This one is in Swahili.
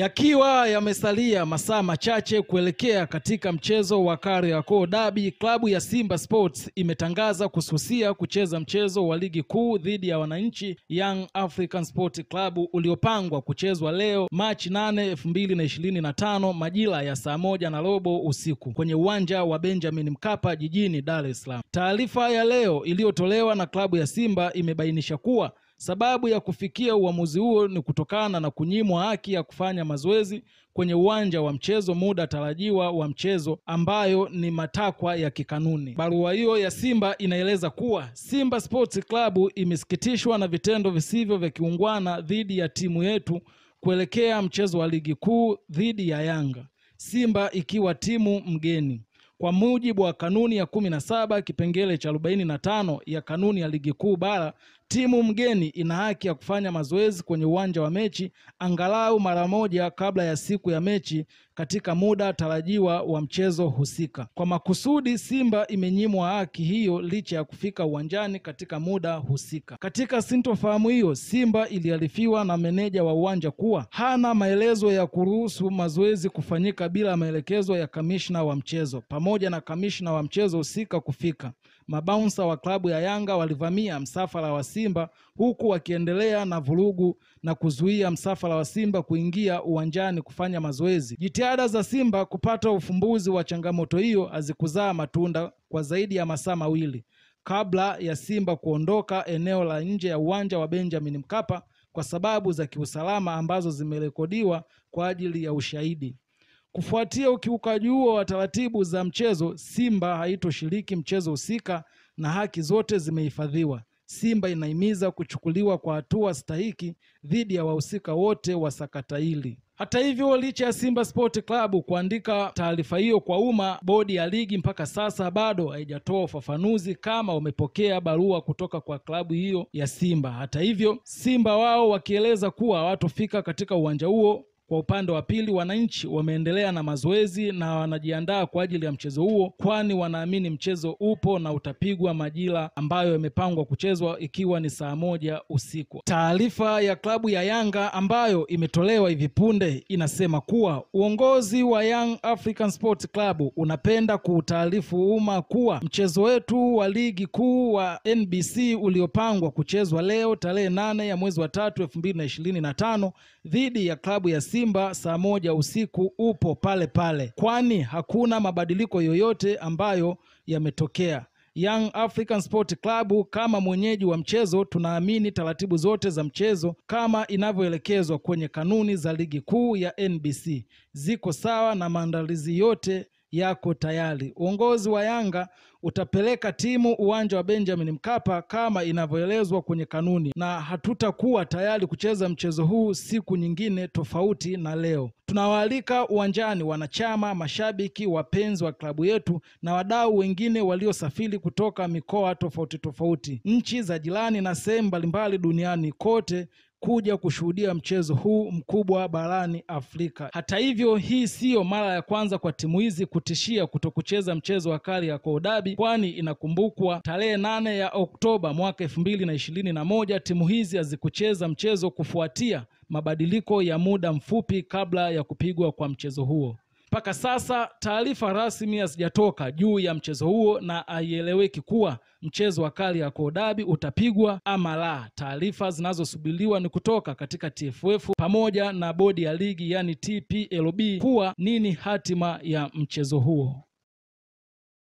Yakiwa yamesalia masaa machache kuelekea katika mchezo wa Kariakoo Derby, klabu ya Simba Sports imetangaza kususia kucheza mchezo wa ligi kuu dhidi ya wananchi Young African Sport Club uliopangwa kuchezwa leo Machi 8, 2025 majira ya saa 1:15 usiku kwenye uwanja wa Benjamin Mkapa jijini Dar es Salaam. Taarifa ya leo iliyotolewa na klabu ya Simba imebainisha kuwa sababu ya kufikia uamuzi huo ni kutokana na kunyimwa haki ya kufanya mazoezi kwenye uwanja wa mchezo muda tarajiwa wa mchezo, ambayo ni matakwa ya kikanuni. Barua hiyo ya Simba inaeleza kuwa Simba Sports Club imesikitishwa na vitendo visivyo vya kiungwana dhidi ya timu yetu kuelekea mchezo wa ligi kuu dhidi ya Yanga, Simba ikiwa timu mgeni. Kwa mujibu wa kanuni ya 17 kipengele cha 45 ya kanuni ya ligi kuu bara, timu mgeni ina haki ya kufanya mazoezi kwenye uwanja wa mechi angalau mara moja kabla ya siku ya mechi katika muda tarajiwa wa mchezo husika. Kwa makusudi, Simba imenyimwa haki hiyo licha ya kufika uwanjani katika muda husika. Katika sintofahamu hiyo, Simba iliarifiwa na meneja wa uwanja kuwa hana maelezo ya kuruhusu mazoezi kufanyika bila maelekezo ya kamishna wa mchezo. Pamoja na kamishna wa mchezo husika kufika, mabaunsa wa klabu ya Yanga walivamia msafara wa Simba huku wakiendelea na vurugu na kuzuia msafara wa Simba kuingia uwanjani kufanya mazoezi. Jitihada za Simba kupata ufumbuzi wa changamoto hiyo hazikuzaa matunda kwa zaidi ya masaa mawili kabla ya Simba kuondoka eneo la nje ya uwanja wa Benjamin Mkapa kwa sababu za kiusalama ambazo zimerekodiwa kwa ajili ya ushahidi. Kufuatia ukiukaji huo wa taratibu za mchezo, Simba haitoshiriki mchezo husika na haki zote zimehifadhiwa. Simba inahimiza kuchukuliwa kwa hatua stahiki dhidi ya wahusika wote wa sakata hili. Hata hivyo, licha ya Simba Sport Club kuandika taarifa hiyo kwa umma, bodi ya ligi mpaka sasa bado haijatoa ufafanuzi kama wamepokea barua kutoka kwa klabu hiyo ya Simba. Hata hivyo, Simba wao wakieleza kuwa hawatofika katika uwanja huo. Kwa upande wa pili, wananchi wameendelea na mazoezi na wanajiandaa kwa ajili ya mchezo huo, kwani wanaamini mchezo upo na utapigwa majira ambayo yamepangwa kuchezwa, ikiwa ni saa 1 usiku. Taarifa ya klabu ya Yanga ambayo imetolewa hivi punde inasema kuwa uongozi wa Young African Sport Club unapenda kuutaarifu umma kuwa mchezo wetu wa ligi kuu wa NBC uliopangwa kuchezwa leo tarehe 8 ya mwezi wa 3, 2025 dhidi ya klabu ya Simba saa 1 usiku upo pale pale, kwani hakuna mabadiliko yoyote ambayo yametokea. Young African Sport Club kama mwenyeji wa mchezo tunaamini taratibu zote za mchezo kama inavyoelekezwa kwenye kanuni za ligi kuu ya NBC ziko sawa na maandalizi yote yako tayari. Uongozi wa Yanga utapeleka timu uwanja wa Benjamin Mkapa kama inavyoelezwa kwenye kanuni, na hatutakuwa tayari kucheza mchezo huu siku nyingine tofauti na leo. Tunawaalika uwanjani wanachama, mashabiki, wapenzi wa klabu yetu na wadau wengine waliosafiri kutoka mikoa tofauti, nchi za jirani na sehemu mbalimbali duniani kote kuja kushuhudia mchezo huu mkubwa barani Afrika. Hata hivyo, hii siyo mara ya kwanza kwa timu hizi kutishia kutokucheza mchezo wa Kariakoo Derby, kwani inakumbukwa tarehe 8 ya Oktoba mwaka 2021 timu hizi hazikucheza mchezo kufuatia mabadiliko ya muda mfupi kabla ya kupigwa kwa mchezo huo. Mpaka sasa taarifa rasmi hazijatoka juu ya mchezo huo na haieleweki kuwa mchezo wa Kariakoo Derby utapigwa ama la. Taarifa zinazosubiriwa ni kutoka katika TFF pamoja na bodi ya ligi yani TPLB kuwa nini hatima ya mchezo huo.